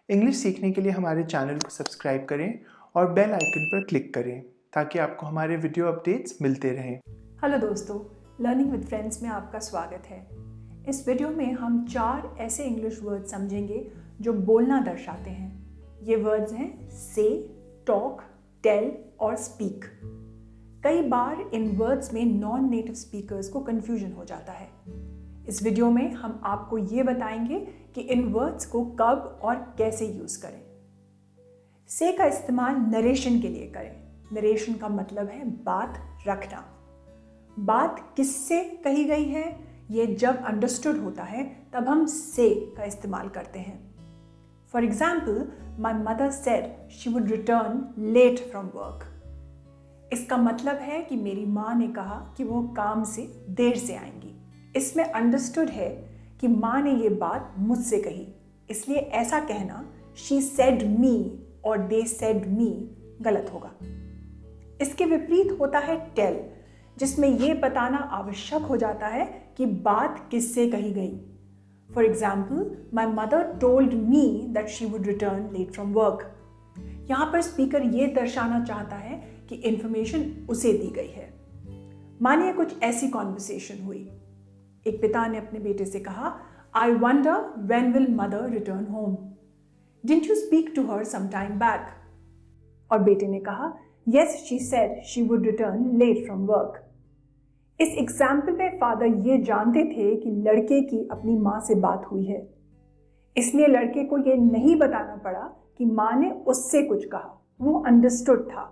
English सीखने के लिए हमारे चैनल को सब्सक्राइब करें और बेल आइकन पर क्लिक करें ताकि आपको हमारे वीडियो अपडेट्स मिलते रहें। हेलो दोस्तों, लर्निंग विद फ्रेंड्स में आपका स्वागत है। इस वीडियो में हम 4 ऐसे इंग्लिश वर्ड समझेंगे जो बोलना दर्शाते हैं। ये वर्ड्स हैं से, टॉक, टेल और स्पीक। कई बार इन वर्ड्स में नॉन नेटिव स्पीकर्स को कंफ्यूजन हो जाता है। इस वीडियो में हम आपको ये बताएंगे कि इन वर्ड्स को कब और कैसे यूज़ करें। से का इस्तेमाल नरेशन के लिए करें। नरेशन का मतलब है बात रखना। बात किससे कही गई है, ये जब अंडरस्टूड होता है तब हम से का इस्तेमाल करते हैं। For example, my mother said she would return late from work. इसका मतलब है कि मेरी माँ ने कहा कि वो काम से देर से आएंगी। इसमें अंडरस्टूड है कि माँ ने ये बात मुझसे कही, इसलिए ऐसा कहना शी सेड मी और दे सेड मी गलत होगा। इसके विपरीत होता है टेल, जिसमें यह बताना आवश्यक हो जाता है कि बात किससे कही गई। For example, my mother told me that she would return late from work. यहाँ पर स्पीकर ये दर्शाना चाहता है कि इंफॉर्मेशन उसे दी गई है। मानिए कुछ ऐसी कॉन्वर्सेशन हुई। एक पिता ने अपने बेटे से कहा, I wonder when will mother return home, didn't you speak to her some time back. और बेटे ने कहा, yes she said she would return late from work। इस एग्जाम्पल में फादर ये जानते थे कि लड़के की अपनी माँ से बात हुई है, इसलिए लड़के को ये नहीं बताना पड़ा कि माँ ने उससे कुछ कहा, वो अंडरस्टूड था।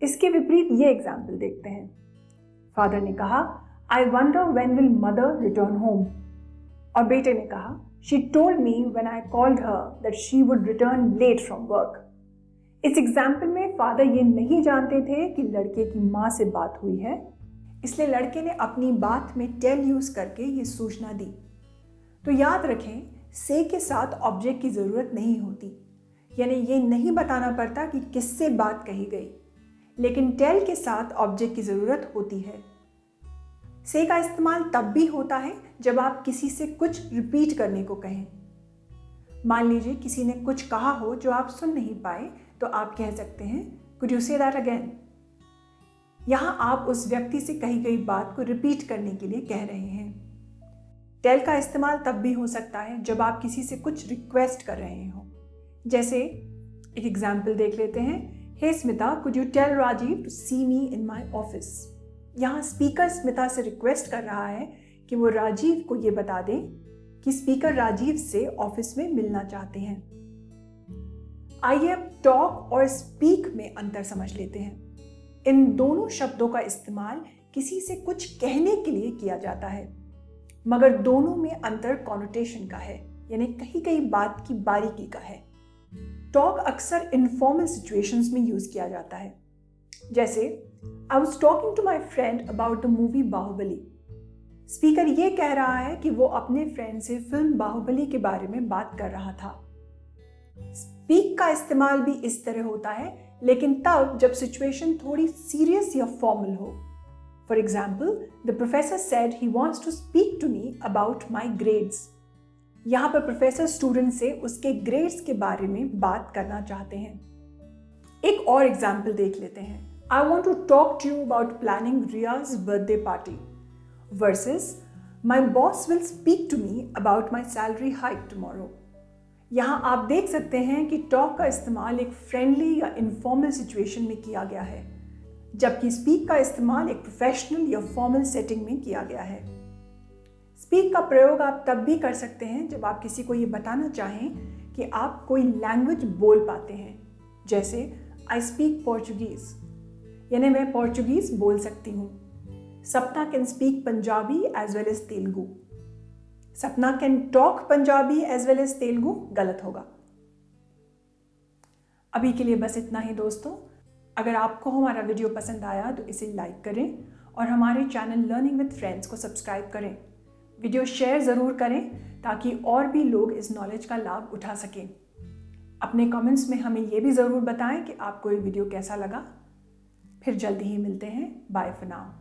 इसके विपरीत ये एग्जाम्पल देखते हैं। फादर ने कहा, I wonder when will mother return home। और बेटे ने कहा, she told me when I called her that she would return late from work। इस एग्जाम्पल में फादर ये नहीं जानते थे कि लड़के की माँ से बात हुई है, इसलिए लड़के ने अपनी बात में टेल यूज करके ये सूचना दी। तो याद रखें, से के साथ ऑब्जेक्ट की ज़रूरत नहीं होती, यानी ये नहीं बताना पड़ता कि किससे बात कही गई, लेकिन टेल के साथ ऑब्जेक्ट की ज़रूरत होती है। से का इस्तेमाल तब भी होता है जब आप किसी से कुछ रिपीट करने को कहें। मान लीजिए किसी ने कुछ कहा हो जो आप सुन नहीं पाए, तो आप कह सकते हैं, could you say that again. यहां आप उस व्यक्ति से कही गई बात को रिपीट करने के लिए कह रहे हैं। टेल का इस्तेमाल तब भी हो सकता है जब आप किसी से कुछ रिक्वेस्ट कर रहे हो। जैसे एक एग्जाम्पल देख लेते हैं। Hey Smita, could you tell Rajiv to see me in my office. यहाँ स्पीकर स्मिता से रिक्वेस्ट कर रहा है कि वो राजीव को ये बता दें कि स्पीकर राजीव से ऑफिस में मिलना चाहते हैं। आइए अब टॉक और स्पीक में अंतर समझ लेते हैं। इन दोनों शब्दों का इस्तेमाल किसी से कुछ कहने के लिए किया जाता है, मगर दोनों में अंतर कॉनोटेशन का है, यानी कही गई बात की बारीकी का है। टॉक अक्सर इनफॉर्मल सिचुएशंस में यूज किया जाता है। जैसे, I was talking to my friend about the movie Baahubali. Speaker ये कह रहा है कि वो अपने फ्रेंड से फिल्म बाहुबली के बारे में बात कर रहा था। स्पीक का इस्तेमाल भी इस तरह होता है, लेकिन तब जब सिचुएशन थोड़ी सीरियस या फॉर्मल हो। For example, the professor said he wants to speak to me about my grades. यहाँ पर प्रोफेसर स्टूडेंट से उसके ग्रेड्स के बारे में बात करना चाहते हैं। एक और एग्जाम्पल देख लेते हैं। I want to talk to you about planning Ria's birthday party versus my boss will speak to me about my salary hike tomorrow। यहाँ आप देख सकते हैं कि टॉक का इस्तेमाल एक फ्रेंडली या इनफॉर्मल सिचुएशन में किया गया है, जबकि स्पीक का इस्तेमाल एक प्रोफेशनल या फॉर्मल सेटिंग में किया गया है। स्पीक का प्रयोग आप तब भी कर सकते हैं जब आप किसी को ये बताना चाहें कि आप कोई लैंग्वेज बोल पाते हैं। जैसे, I speak Portuguese, यानी मैं पोर्चुगीज बोल सकती हूँ। Sapna can speak Punjabi as well as Telugu. Sapna can talk Punjabi as well as Telugu गलत होगा। अभी के लिए बस इतना ही दोस्तों। अगर आपको हमारा वीडियो पसंद आया तो इसे लाइक करें और हमारे चैनल लर्निंग विद फ्रेंड्स को सब्सक्राइब करें। वीडियो शेयर ज़रूर करें ताकि और भी लोग इस नॉलेज का लाभ उठा सकें। अपने कमेंट्स में हमें ये भी ज़रूर बताएं कि आपको ये वीडियो कैसा लगा। फिर जल्दी ही मिलते हैं। Bye for now.